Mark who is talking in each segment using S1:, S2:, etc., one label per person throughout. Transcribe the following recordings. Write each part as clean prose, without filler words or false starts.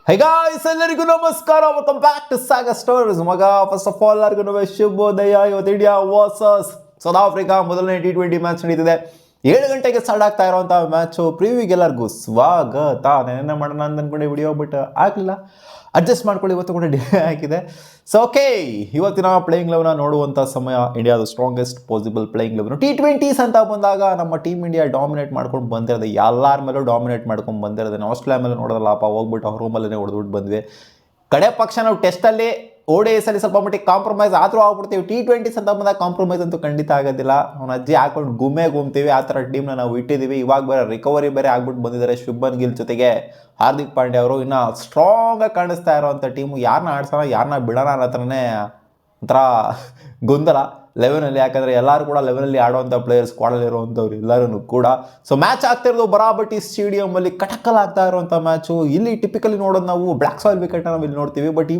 S1: High guys, ಎಲ್ಲರಿಗೂ ನಮಸ್ಕಾರ. Welcome back to saga stories. ಮಗ, ಫಸ್ಟ್ ಆಫ್ ಆಲ್ ಎಲ್ಲರಿಗೂ ಶುಭೋದಯ. ಇವತ್ತು ಇಂಡಿಯಾ ವರ್ಸಸ್ ಸೌತ್ ಆಫ್ರಿಕಾ ಮೊದಲನೇ T20 ಮ್ಯಾಚ್ ನಡೀತಿದೆ. 7 ಗಂಟೆಗೆ ಸ್ಟಾರ್ಟ್ ಆಗ್ತಾ ಇರುವಂಥ ಮ್ಯಾಚು. ಪ್ರಿವ್ಯೂಗೆ ಎಲ್ಲರಿಗೂ ಸ್ವಾಗತ. ನೆನ್ನೆ ಮಾಡೋಣ ಅಂತ ಅಂದ್ಕೊಂಡೆ ವಿಡಿಯೋ, ಬಟ್ ಆಗಲಿಲ್ಲ. ಅಡ್ಜಸ್ಟ್ ಮಾಡ್ಕೊಳ್ಳಿ, ಇವತ್ತು ಕೂಡ ಡಿಲೇ ಆಗಿದೆ. ಸೊ ಓಕೆ, ಇವತ್ತಿನ ಪ್ಲೇಯಿಂಗ್ ಲೆವೆನ್ನ ನೋಡುವಂಥ ಸಮಯ. ಇಂಡಿಯಾದ strongest possible playing eleven. T20s ಅಂತ ಬಂದಾಗ ನಮ್ಮ ಟೀಮ್ ಇಂಡಿಯಾ ಡಾಮಿನೇಟ್ ಮಾಡ್ಕೊಂಡು ಬಂದಿರೋದು, ಎಲ್ಲರ ಮೇಲೂ ಡಾಮಿನೇಟ್ ಮಾಡ್ಕೊಂಡು ಬಂದಿರೋದು. ಆಸ್ಟ್ರೇಲಿಯಾ ಮೇಲೆ ನೋಡೋದಲ್ಲಪ್ಪ, ಹೋಗ್ಬಿಟ್ಟು ಅವ್ರ ರೂಮಲ್ಲೇ ಹೊಡೆದ್ಬಿಟ್ಟು ಬಂದ್ವಿ. ಕಡೆ ಪಕ್ಷ ನಾವು ಟೆಸ್ಟಲ್ಲಿ ODIsಲ್ಲಿ ಸ್ವಲ್ಪ ಮಟ್ಟಿಗೆ ಕಾಂಪ್ರಮೈಸ್ ಆದರೂ ಆಗ್ಬಿಡ್ತೀವಿ. T20s ಅಂತ ಬಂದಾಗ ಕಾಂಪ್ರಮೈಸ್ ಅಂತೂ ಖಂಡಿತ ಆಗೋದಿಲ್ಲ. ಅವ್ನ ಅಜ್ಜಿ ಹಾಕೊಂಡು ಗುಮ್ತೀವಿ, ಆ ಥರ ಟೀಮ್ನ ನಾವು ಇಟ್ಟಿದ್ದೀವಿ. ಇವಾಗ ಬೇರೆ ರಿಕವರಿ ಬೇರೆ ಆಗ್ಬಿಟ್ಟು ಬಂದಿದ್ದಾರೆ ಶುಭ್ಮನ್ ಗಿಲ್ ಜೊತೆಗೆ ಹಾರ್ದಿಕ್ ಪಾಂಡ್ಯ ಅವರು. ಇನ್ನು ಸ್ಟ್ರಾಂಗಾಗಿ ಕಾಣಿಸ್ತಾ ಇರೋವಂಥ ಟೀಮು. ಯಾರನ್ನ ಆಡ್ಸೋಣ ಯಾರನ್ನ ಬಿಡೋಣ ಅನ್ನೋ ಥರನೇ ಒಂಥರ ಗೊಂದಲ ಲೆವೆನಲ್ಲಿ. ಯಾಕಂದರೆ ಎಲ್ಲರೂ ಕೂಡ ಲೆವೆನಲ್ಲಿ ಆಡುವಂಥ ಪ್ಲೇಯರ್ಸ್, ಸ್ಕ್ವಾಡಲ್ಲಿ ಇರುವಂಥವ್ರು ಎಲ್ಲರೂ ಕೂಡ. ಸೊ ಮ್ಯಾಚ್ ಆಗ್ತಿರೋದು ಬರಾಬಟಿ ಸ್ಟೇಡಿಯಮಲ್ಲಿ, ಕಟಕಲ್ ಆಗ್ತಾ ಇರುವಂಥ ಮ್ಯಾಚು. ಇಲ್ಲಿ ಟಿಪಿಕಲಿ ನೋಡೋದು ನಾವು ಬ್ಲ್ಯಾಕ್ ಸಾಯಿಲ್ ವಿಕೆಟ್ನ ನಾವು ಇಲ್ಲಿ ನೋಡ್ತೀವಿ. ಬಟ್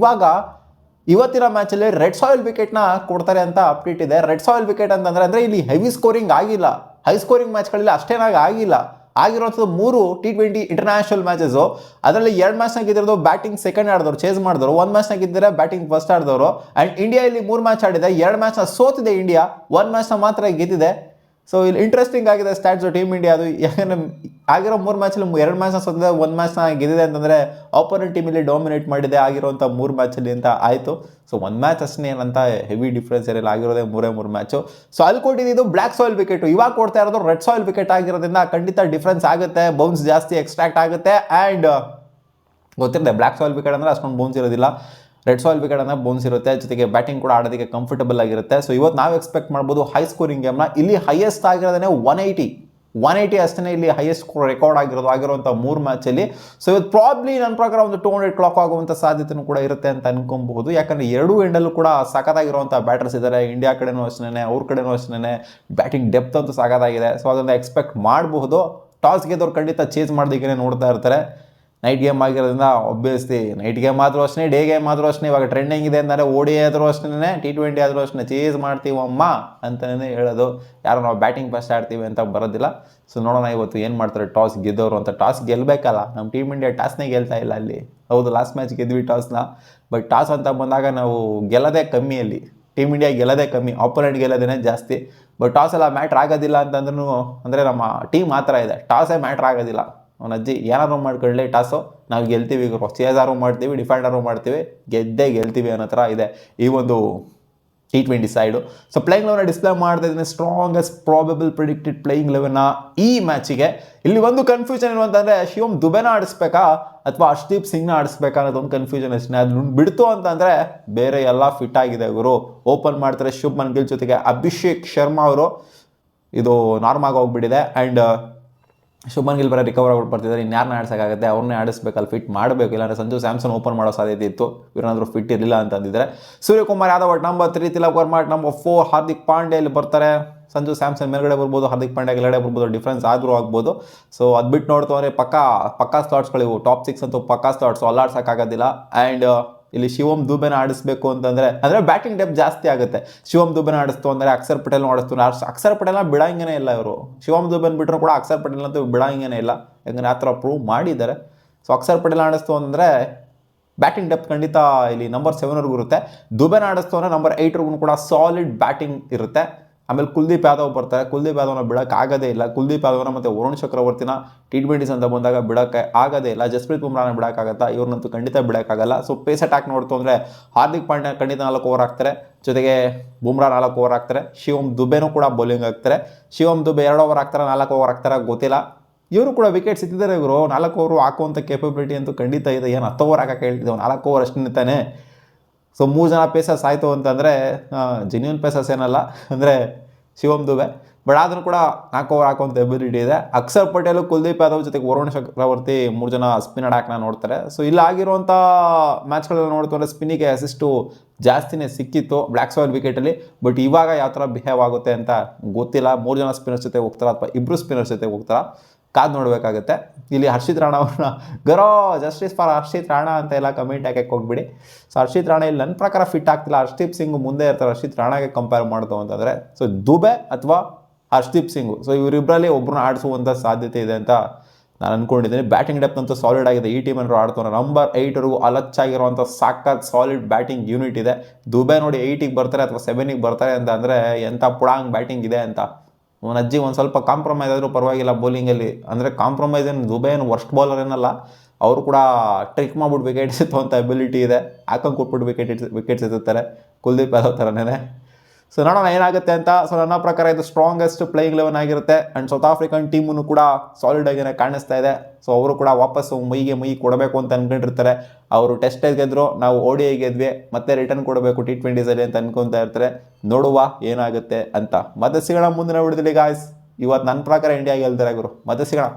S1: ಇವತ್ತಿನ ಮ್ಯಾಚಲ್ಲಿ ರೆಡ್ ಸಾಯಿಲ್ ವಿಕೆಟ್ನ ಕೊಡ್ತಾರೆ ಅಂತ ಅಪ್ಡೇಟ್ ಇದೆ. ರೆಡ್ ಸಾಯಿಲ್ ವಿಕೆಟ್ ಅಂದರೆ ಇಲ್ಲಿ ಹೆವಿ ಸ್ಕೋರಿಂಗ್ ಆಗಿಲ್ಲ, ಹೈ ಸ್ಕೋರಿಂಗ್ ಮ್ಯಾಚ್ಗಳಲ್ಲಿ ಅಷ್ಟೇನಾಗಿ ಆಗಿಲ್ಲ. ಆಗಿರೋಂಥದ್ದು 3 T20 ಇಂಟರ್ನ್ಯಾಷನಲ್ ಮ್ಯಾಚಸ್ಸು. ಅದರಲ್ಲಿ 2 ಮ್ಯಾಚ್ನ ಗೆದ್ದಿರೋದು ಬ್ಯಾಟಿಂಗ್ ಸೆಕೆಂಡ್ ಆಡಿದವರು, ಚೇಸ್ ಮಾಡಿದವರು. 1 ಮ್ಯಾಚ್ನ ಗೆದ್ದಿದ್ದಾರೆ ಬ್ಯಾಟಿಂಗ್ ಫಸ್ಟ್ ಆಡಿದವರು. ಆ್ಯಂಡ್ ಇಂಡಿಯಾ ಇಲ್ಲಿ 3 ಮ್ಯಾಚ್ ಆಡಿದೆ, 2 ಮ್ಯಾಚ್ನ ಸೋತಿದೆ ಇಂಡಿಯಾ, 1 ಮ್ಯಾಚ್ನ ಮಾತ್ರ ಗೆದ್ದಿದೆ. ಸೊ ಇಲ್ಲಿ ಇಂಟ್ರೆಸ್ಟಿಂಗ್ ಆಗಿದೆ ಸ್ಟ್ಯಾಟ್ಸು ಟೀಮ್ ಇಂಡಿಯಾದು. ಯಾಕಂದರೆ ಆಗಿರೋ 3 ಮ್ಯಾಚಲ್ಲಿ 2 ಮ್ಯಾಚ್ನ ಸೋತಿದೆ, 1 ಮ್ಯಾಚ್ನ ಗೆದ್ದಿದೆ ಅಂತಂದರೆ ಆಪೋನೆಂಟ್ ಟೀಮಲ್ಲಿ ಡಾಮಿನೇಟ್ ಮಾಡಿದೆ ಆಗಿರೋಂಥ 3 ಮ್ಯಾಚಲ್ಲಿ ಅಂತ ಆಯಿತು. ಸೊ 1 ಮ್ಯಾಚ್ ಅಷ್ಟೇ ಏನಂತ ಹೆವಿ ಡಿಫ್ರೆನ್ಸ್ ಇರಲಿಲ್ಲ, ಆಗಿರೋದೇ 3 ಮ್ಯಾಚು. ಸೊ ಅಲ್ಲಿ ಕೊಟ್ಟಿದ್ದು ಬ್ಲ್ಯಾಕ್ ಸಾಯಿಲ್ ವಿಕೆಟು, ಇವಾಗ ಕೊಡ್ತಾ ಇರೋದು ರೆಡ್ ಸಾಯಿಲ್ ವಿಕೆಟ್ ಆಗಿರೋದ್ರಿಂದ ಖಂಡಿತ ಡಿಫ್ರೆನ್ಸ್ ಆಗುತ್ತೆ, ಬೌನ್ಸ್ ಜಾಸ್ತಿ ಎಕ್ಸ್ಟ್ರಾಕ್ಟ್ ಆಗುತ್ತೆ. ಆ್ಯಂಡ್ ಗೊತ್ತಿರುತ್ತೆ, ಬ್ಲ್ಯಾಕ್ ಸಾಯಿಲ್ ವಿಕೆಟ್ ಅಂದರೆ ಅಷ್ಟೊಂದು ಬೌನ್ಸ್ ಇರೋದಿಲ್ಲ, ರೆಡ್ ಸಾಯಿಲ್ ವಿಕೆಟ್ ಅಂದರೆ ಬೌನ್ಸ್ ಇರುತ್ತೆ. ಜೊತೆಗೆ ಬ್ಯಾಟಿಂಗ್ ಕೂಡ ಆಡೋದಕ್ಕೆ ಕಂಫರ್ಟಬಲ್ ಆಗಿರುತ್ತೆ. ಸೊ ಇವತ್ತು ನಾವು ಎಕ್ಸ್ಪೆಕ್ಟ್ ಮಾಡ್ಬೋದು ಹೈ ಸ್ಕೋರಿಂಗ್ ಗೇಮ್ನ. ಇಲ್ಲಿ ಹೈಯೆಸ್ಟ್ ಆಗಿರೋದೇ 180 ಅಷ್ಟೇ ಇಲ್ಲಿ ಹೈಯೆಸ್ಟ್ ರೆಕಾರ್ಡ್ ಆಗಿರುವಂಥ 3 ಮ್ಯಾಚಲ್ಲಿ. ಸೊ ಇವತ್ತು ಪ್ರಾಬ್ಲಿ ನನ್ನ ಪ್ರಕಾರ ಒಂದು 200 ಕ್ಲಾಕ್ ಆಗುವಂಥ ಸಾಧ್ಯತೆಯೂ ಕೂಡ ಇರುತ್ತೆ ಅಂತ ಅನ್ಕೊಬಹುದು. ಯಾಕಂದರೆ ಎರಡೂ ಎಂಡಲ್ಲೂ ಕೂಡ ಸಖತ್ತಾಗಿರುವಂಥ ಬ್ಯಾಟರ್ಸ್ ಇದ್ದಾರೆ. ಇಂಡಿಯಾ ಕಡೆನೂ ಅಷ್ಟೇ, ಅವ್ರ ಕಡೆನೂ ಅಷ್ಟೇ. ಬ್ಯಾಟಿಂಗ್ ಡೆಪ್ತ್ ಅಂತೂ ಸಖತ್ತಾಗಿದೆ. ಸೊ ಅದನ್ನು ಎಕ್ಸ್ಪೆಕ್ಟ್ ಮಾಡಬಹುದು. ಟಾಸ್ ಗೆದ್ದವ್ರು ಖಂಡಿತ ಚೇಸ್ ಮಾಡೋದಕ್ಕೆ ನೋಡ್ತಾ ಇರ್ತಾರೆ. ನೈಟ್ ಗೇಮ್ ಆಗಿರೋದ್ರಿಂದ ಆಬ್ವಿಯಸ್ಲಿ ನೈಟ್ ಗೇಮ್ ಆದರೂ ಅಷ್ಟೇ, ಡೇ ಗೇಮ್ ಆದರೂ ಅಷ್ಟೇ. ಇವಾಗ ಟ್ರೆಂಡಿಂಗ್ ಇದೆ ಅಂದರೆ ODI ಆದರೂ ಅಷ್ಟೇ, T20 ಆದರೂ ಅಷ್ಟೇ, ಚೇಸ್ ಮಾಡ್ತೀವಮ್ಮ ಅಂತಲೇ ಹೇಳೋದು. ಯಾರು ನಾವು ಬ್ಯಾಟಿಂಗ್ ಫಸ್ಟ್ ಆಡ್ತೀವಿ ಅಂತ ಬರೋದಿಲ್ಲ. ಸೊ ನೋಡೋಣ ಇವತ್ತು ಏನು ಮಾಡ್ತಾರೆ ಟಾಸ್ ಗೆದ್ದವರು ಅಂತ. ಟಾಸ್ ಗೆಲ್ಲಬೇಕಲ್ಲ, ನಮ್ಮ ಟೀಮ್ ಇಂಡಿಯಾ ಟಾಸ್ನೇ ಗೆಲ್ತಾ ಇಲ್ಲ ಅಲ್ಲಿ. ಹೌದು, ಲಾಸ್ಟ್ ಮ್ಯಾಚ್ ಗೆದ್ವಿ ಟಾಸ್ನ, ಬಟ್ ಟಾಸ್ ಅಂತ ಬಂದಾಗ ನಾವು ಗೆಲ್ಲೋದೇ ಕಮ್ಮಿ. ಅಲ್ಲಿ ಟೀಮ್ ಇಂಡಿಯಾ ಗೆಲ್ಲೋದೇ ಕಮ್ಮಿ, ಆಪೋನೆಂಟ್ ಗೆಲ್ಲೋದೇ ಜಾಸ್ತಿ. ಬಟ್ ಟಾಸ್ ಎಲ್ಲ ಮ್ಯಾಟ್ರ್ ಆಗೋದಿಲ್ಲ ಅಂತಂದ್ರೂ, ಅಂದರೆ ನಮ್ಮ ಟೀಮ್ ಆ ಥರ ಇದೆ, ಟಾಸೇ ಮ್ಯಾಟ್ರ್ ಆಗೋದಿಲ್ಲ. ಅವನ ಅಜ್ಜಿ ಏನಾದ್ರು ಮಾಡ್ಕೊಳ್ಳಿ ಟಾಸು, ನಾವು ಗೆಲ್ತೀವಿ, ಚೇಸಾರು ಮಾಡ್ತೀವಿ, ಡಿಫೆಂಡರು ಮಾಡ್ತೀವಿ, ಗೆಲ್ತೀವಿ ಅನ್ನೋ ಥರ ಇದೆ ಈ ಒಂದು T20 ಸೈಡು. ಸೊ ಪ್ಲೇಯಿಂಗ್ ಲೆವೆನ್ನ ಡಿಸ್ಪ್ಲೇ ಮಾಡ್ತಾ ಇದ್ದೀನಿ. ಸ್ಟ್ರಾಂಗೆಸ್ಟ್ ಪ್ರಾಬಬಲ್ ಪ್ರಿಡಿಕ್ಟೆಡ್ ಪ್ಲೇಯಿಂಗ್ ಲೆವೆನ್ನ ಈ ಮ್ಯಾಚಿಗೆ. ಇಲ್ಲಿ ಒಂದು ಕನ್ಫ್ಯೂಷನ್ ಇರುವಂತಂದರೆ, ಶಿವಮ್ ದುಬೆನ ಆಡಿಸ್ಬೇಕಾ ಅಥವಾ ಹರ್ಷದೀಪ್ ಸಿಂಗ್ನ ಆಡಿಸ್ಬೇಕಾ ಅನ್ನೋದೊಂದು ಕನ್ಫ್ಯೂಷನ್ ಅಷ್ಟೇ. ಅದು ಬಿಡ್ತು ಅಂತಂದರೆ ಬೇರೆ ಎಲ್ಲ ಫಿಟ್ ಆಗಿದೆ. ಅವರು ಓಪನ್ ಮಾಡ್ತಾರೆ ಶುಭ್ಮನ್ ಗಿಲ್ ಜೊತೆಗೆ ಅಭಿಷೇಕ್ ಶರ್ಮಾ ಅವರು. ಇದು ನಾರ್ಮಾಗಿ ಹೋಗ್ಬಿಟ್ಟಿದೆ. ಆ್ಯಂಡ್ ಶುಭ್ಮನ್ ಗಿಲ್ ಬರೋ ರಿಕವರ್ ಆಗ್ಬಿಟ್ಟು ಬರ್ತಿದ್ದಾರೆ. ಇನ್ಯಾರನ್ನ ಆಡಿಸೋಕ್ಕಾಗುತ್ತೆ, ಅವ್ರನ್ನೇ ಆಡಿಸ್ಬೇಕಲ್ಲಿ, ಫಿಟ್ ಮಾಡಬೇಕು. ಇಲ್ಲಾಂದರೆ ಸಂಜು ಸ್ಯಾಮ್ಸನ್ ಓಪನ್ ಮಾಡೋ ಸಾಧ್ಯತೆ ಇತ್ತು, ಇವರೇನಾದರೂ ಫಿಟ್ ಇರಲಿಲ್ಲ ಅಂತಂದಿದ್ರೆ. ಸೂರ್ಯಕುಮಾರ್ ಯಾದವ್ ನಂಬರ್ 3, ತಿಲಕ್ ವರ್ಮಾ ನಂಬರ್ 4, ಹಾರ್ದಿಕ್ ಪಾಂಡ್ಯ ಇಲ್ಲಿ ಬರ್ತಾರೆ. ಸಂಜು ಸ್ಯಾಮ್ಸನ್ ಮೇಲ್ಗಡೆ ಬರ್ಬೋದು, ಹಾರ್ದಿಕ್ ಪಾಂಡ್ಯ ಕೆಳಗಡೆ ಬರ್ಬೋದು, ಡಿಫ್ರೆನ್ಸ್ ಆದರೂ ಆಗ್ಬೋದು. ಸೊ ಅದು ಬಿಟ್ಟು ನೋಡ್ತು ಅಂದರೆ ಪಕ್ಕಾ ಸ್ಲಾಟ್ಸ್ಗಳಿವು. ಟಾಪ್ 6 ಅಂತೂ ಪಕ್ಕಾ ಸ್ಲಾಟ್ಸ್, ಅಲ್ಲಾಡ್ಸೋಕ್ಕಾಗೋದಿಲ್ಲ. ಆ್ಯಂಡ್ ಇಲ್ಲಿ ಶಿವಮ್ ದುಬೆನ ಆಡಿಸ್ಬೇಕು ಅಂತಂದರೆ ಬ್ಯಾಟಿಂಗ್ ಡೆಪ್ ಜಾಸ್ತಿ ಆಗುತ್ತೆ. ಶಿವಮ್ ದುಬೆನ ಆಡಿಸ್ತು ಅಂದರೆ ಅಕ್ಷರ್ ಪಟೇಲ್ ಆಡಿಸ್ತು. ಅಕ್ಷರ್ ಪಟೇಲ್ನ ಬಿಡಂಗೇ ಇಲ್ಲ ಇವರು. ಶಿವಮ್ ದುಬೆನ್ ಬಿಟ್ಟರು ಕೂಡ ಅಕ್ಷರ್ ಪಟೇಲ್ ಅಂತೂ ಬಿಡಂಗೇ ಇಲ್ಲ, ಯಾಕಂದರೆ ಆ ಥರ ಪ್ರೂವ್ ಮಾಡಿದ್ದಾರೆ. ಸೊ ಅಕ್ಷರ್ ಪಟೇಲ್ ಆಡಿಸ್ತು ಅಂದರೆ ಬ್ಯಾಟಿಂಗ್ ಡೆಪ್ ಖಂಡಿತ ಇಲ್ಲಿ ನಂಬರ್ 7ವರೆಗೂ ಇರುತ್ತೆ. ದುಬೆನ ಆಡಿಸ್ತು ಅಂದರೆ ನಂಬರ್ 8ವರೆಗೂ ಕೂಡ ಸಾಲಿಡ್ ಬ್ಯಾಟಿಂಗ್ ಇರುತ್ತೆ. ಆಮೇಲೆ ಕುಲ್ದೀಪ್ ಯಾದವ್ ಬರ್ತಾರೆ. ಕುಲ್ದೀಪ್ ಯಾದವ್ನ ಬಿಡೋಕ್ಕಾಗೋದೇ ಇಲ್ಲ. ಕುಲ್ದೀಪ್ ಯಾದವ್ನ ಮತ್ತು ವರುಣ್ ಚಕ್ರವರ್ತಿನ T20s ಅಂತ ಬಂದಾಗ ಬಿಡೋಕ್ಕೆ ಆಗೋದೇ ಇಲ್ಲ. ಜಸ್ಪ್ರೀತ್ ಬುಮ್ರಾನ ಬಿಡೋಕ್ಕಾಗತ್ತಾ? ಇವ್ರನ್ನಂತೂ ಖಂಡಿತ ಬಿಡೋಕ್ಕಾಗಲ್ಲ. ಸೊ ಪೇಸ್ ಅಟ್ಯಾಕ್ ನೋಡ್ತು ಅಂದರೆ ಹಾರ್ದಿಕ್ ಪಾಂಡ್ಯ ಖಂಡಿತ 4 ಓವರ್ ಹಾಕ್ತಾರೆ, ಜೊತೆಗೆ ಬುಮ್ರಾ 4 ಓವರ್ ಹಾಕ್ತಾರೆ. ಶಿವಮ್ ದುಬೆನೂ ಕೂಡ ಬೌಲಿಂಗ್ ಹಾಕ್ತಾರೆ. ಶಿವಮ್ ದುಬೆ 2 ಓವರ್ ಹಾಕ್ತಾರೆ, 4 ಓವರ್ ಹಾಕ್ತಾರೆ ಗೊತ್ತಿಲ್ಲ. ಇವರು ಕೂಡ ವಿಕೆಟ್ ಸಿಕ್ಕಿದ್ದಾರೆ. ಇವರು 4 ಓವರು ಹಾಕುವಂಥ ಕೇಪಬಿಲಿಟಿ ಅಂತೂ ಖಂಡಿತ ಇದೆ. ಏನು 10 ಓವರ್ ಹಾಕೋಕ್ಕೆ ಹೇಳ್ತಿದ್ದೇವೆ, 4 ಓವರ್ ಅಷ್ಟೇ ತಾನೆ. ಸೊ 3 ಜನ ಪೇಸರ್ಸ್ ಆಯಿತು ಅಂತಂದರೆ ಜೆನ್ಯೂನ್ ಪೇಸರ್ಸ್ ಏನಲ್ಲ, ಅಂದರೆ ಶಿವಮ್ ದುಬೆ. ಬಟ್ ಆದರೂ ಕೂಡ 4 ಓವರ್ ಹಾಕುವಂಥ ಎಬಿಲಿಟಿ ಇದೆ. ಅಕ್ಷರ್ ಪಟೇಲು, ಕುಲ್ದೀಪ್ ಯಾದವ್ ಜೊತೆಗೆ ವರುಣ್ ಚಕ್ರವರ್ತಿ 3 ಜನ ಸ್ಪಿನ್ ಅಟ್ಯಾಕ್ನ ನೋಡ್ತಾರೆ. ಸೊ ಇಲ್ಲಿ ಆಗಿರುವಂಥ ಮ್ಯಾಚ್ಗಳೆಲ್ಲ ನೋಡ್ತಾರೆ, ಸ್ಪಿನ್ನಿಗೆ ಅಸಿಸ್ಟು ಜಾಸ್ತಿನೇ ಸಿಕ್ಕಿತ್ತು ಬ್ಲ್ಯಾಕ್ ಸಾಯಿಲ್ ವಿಕೆಟಲ್ಲಿ. ಬಟ್ ಇವಾಗ ಯಾವ ಥರ ಬಿಹೇವ್ ಆಗುತ್ತೆ ಅಂತ ಗೊತ್ತಿಲ್ಲ. 3 ಜನ ಸ್ಪಿನ್ನರ್ಸ್ ಜೊತೆ ಹೋಗ್ತಾರಾ ಅಥವಾ 2 ಸ್ಪಿನ್ನರ್ಸ್ ಜೊತೆ ಹೋಗ್ತಾರಾ, ಕಾದು ನೋಡಬೇಕಾಗುತ್ತೆ. ಇಲ್ಲಿ ಹರ್ಷಿತ್ ರಾಣಾ ಅವ್ರನ್ನ ಗರೋ ಜಸ್ಟಿಸ್ ಫಾರ್ ಹರ್ಷಿತ್ ರಾಣಾ ಅಂತ ಎಲ್ಲ ಕಮೆಂಟ್ ಹಾಕಕ್ಕೆ ಹೋಗ್ಬಿಡಿ. ಸೊ ಹರ್ಷಿತ್ ರಾಣಾ ಇಲ್ಲಿ ನನ್ನ ಪ್ರಕಾರ ಫಿಟ್ ಆಗ್ತಿಲ್ಲ. ಹರ್ಷದೀಪ್ ಸಿಂಗ್ ಮುಂದೆ ಇರ್ತಾರೆ ಹರ್ಷಿತ್ ರಾಣಾಗೆ ಕಂಪೇರ್ ಮಾಡ್ತು ಅಂತಂದರೆ. ಸೊ ದುಬೆ ಅಥವಾ ಹರ್ಷದೀಪ್ ಸಿಂಗು, ಸೊ ಇವರಿಬ್ಬರಲ್ಲಿ ಒಬ್ಬರನ್ನ ಆಡಿಸುವಂಥ ಸಾಧ್ಯತೆ ಇದೆ ಅಂತ ನಾನು ಅಂದ್ಕೊಂಡಿದ್ದೀನಿ. ಬ್ಯಾಟಿಂಗ್ ಡೆಪ್ತ್ ಅಂತೂ ಸಾಲಿಡ್ ಆಗಿದೆ. ಈ ಟೀಮನ್ನು ಆಡ್ತಾರೆ ನಂಬರ್ 8ವರೆಗೂ ಅಲಚ್ಚಾಗಿರುವಂಥ ಸಾಕಾದ ಸಾಲಿಡ್ ಬ್ಯಾಟಿಂಗ್ ಯೂನಿಟ್ ಇದೆ. ದುಬೈ ನೋಡಿ 8ಗೆ ಬರ್ತಾರೆ ಅಥವಾ 7ಗೆ ಬರ್ತಾರೆ ಅಂತ ಅಂದರೆ ಎಂಥ ಪುಡಾಂಗ್ ಬ್ಯಾಟಿಂಗ್ ಇದೆ ಅಂತ. ಅವನ ಅಜ್ಜಿ ಒಂದು ಸ್ವಲ್ಪ ಕಾಂಪ್ರಮೈಸ್ ಆದರೂ ಪರವಾಗಿಲ್ಲ ಬೌಲಿಂಗಲ್ಲಿ. ಅಂದರೆ ಕಾಂಪ್ರಮೈಸ್ ಏನು ದುಬೈ ಏನು ವರ್ಸ್ಟ್ ಬೌಲರ್ ಏನಲ್ಲ, ಅವರು ಕೂಡ ಟ್ರಿಕ್ ಮಾಡ್ಬಿಟ್ಟು ವಿಕೆಟ್ಸ್ ಎತ್ತುವಂಥ ಎಬಿಲಿಟಿ ಇದೆ. ಹಾಕೊಂಡು ಕೊಟ್ಬಿಟ್ಟು ವಿಕೆಟ್ಸ್ ಎತ್ತುತ್ತಾರೆ, ಕುಲ್ದೀಪ್ ಯಾದವ್ ಥರನೇ. ಸೊ ನೋಡೋಣ ಏನಾಗುತ್ತೆ ಅಂತ. ಸೊ ನನ್ನ ಪ್ರಕಾರ ಇದು ಸ್ಟ್ರಾಂಗೆಸ್ಟ್ ಪ್ಲೇಯಿಂಗ್ 11 ಆಗಿರುತ್ತೆ. ಆ್ಯಂಡ್ ಸೌತ್ ಆಫ್ರಿಕನ್ ಟೀಮನ್ನು ಕೂಡ ಸಾಲಿಡ್ ಆಗಿನೇ ಕಾಣಿಸ್ತಾ ಇದೆ. ಸೊ ಅವರು ಕೂಡ ವಾಪಸ್ಸು ಮೈ ಕೊಡಬೇಕು ಅಂತ ಅಂದ್ಕೊಂಡಿರ್ತಾರೆ. ಅವರು ಟೆಸ್ಟ್ ಗೆದ್ರು, ನಾವು ODI ಗೆದ್ವಿ, ಮತ್ತೆ ರಿಟರ್ನ್ ಕೊಡಬೇಕು T20ಸಲ್ಲಿ ಅಂತ ಅನ್ಕೊತಾ ಇರ್ತಾರೆ. ನೋಡುವ ಏನಾಗುತ್ತೆ ಅಂತ. ಮತ್ತೆ ಸಿಗೋಣ ಮುಂದಿನ ವಿಡಿಯೋದಲ್ಲಿ ಗಾಯ್ಸ್. ಇವತ್ತು ನನ್ನ ಪ್ರಕಾರ ಇಂಡಿಯಾ ಗೆಲ್ತಾರೆ ಗುರು. ಮತ್ತೆ ಸಿಗೋಣ.